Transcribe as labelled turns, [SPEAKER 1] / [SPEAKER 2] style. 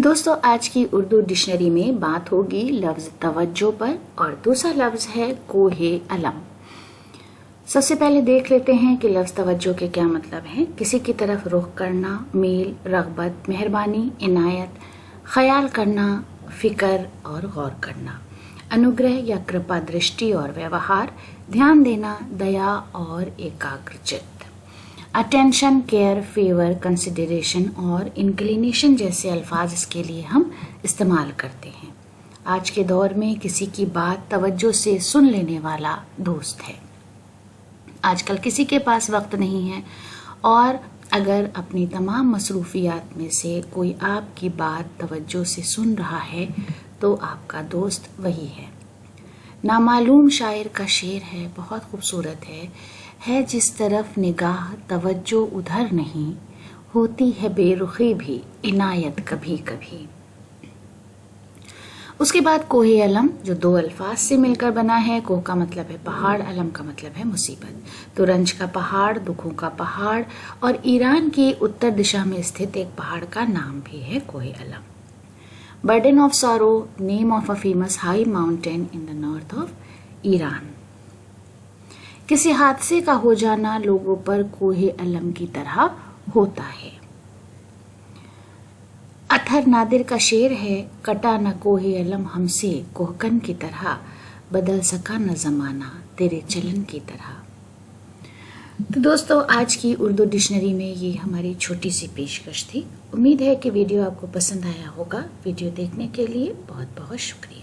[SPEAKER 1] दोस्तों आज की उर्दू डिक्शनरी में बात होगी लफ्ज़ तवज्जो पर और दूसरा लफ्ज़ है कोहे अलम। सबसे पहले देख लेते हैं कि लफ्ज़ तवज्जो के क्या मतलब हैं। किसी की तरफ रुख करना, मेल, रग़बत, मेहरबानी, इनायत, ख्याल करना, फ़िक्र और गौर करना, अनुग्रह या कृपा दृष्टि और व्यवहार, ध्यान देना, दया और एकाग्रचित्त। अटेंशन, केयर, फेवर, कंसिडरेशन और इंक्लिनेशन जैसे अल्फाज इसके लिए हम इस्तेमाल करते हैं। आज के दौर में किसी की बात तवज्जो से सुन लेने वाला दोस्त है। आजकल किसी के पास वक्त नहीं है और अगर अपनी तमाम मसरूफियात में से कोई आपकी बात तवज्जो से सुन रहा है तो आपका दोस्त वही है। नामालूम शायर का शेर है, बहुत खूबसूरत है जिस तरफ निगाह तवज्जो उधर नहीं, होती है बेरुखी भी इनायत कभी कभी। उसके बाद कोहे अलम जो दो अल्फाज से मिलकर बना है। कोह का मतलब है पहाड़, अलम का मतलब है मुसीबत। तो रंज का पहाड़, दुखों का पहाड़ और ईरान की उत्तर दिशा में स्थित एक पहाड़ का नाम भी है कोहे अलम। Burden of sorrow, name of a famous high mountain in the north of Iran. किसी हादसे का हो जाना लोगों पर कोहे अलम की तरह होता है। अथर नादिर का शेर है, कटा न कोहे अलम हमसे कोहकन की तरह, बदल सका न जमाना तेरे चलन की तरह। तो दोस्तों आज की उर्दू डिक्शनरी में ये हमारी छोटी सी पेशकश थी। उम्मीद है कि वीडियो आपको पसंद आया होगा। वीडियो देखने के लिए बहुत बहुत शुक्रिया।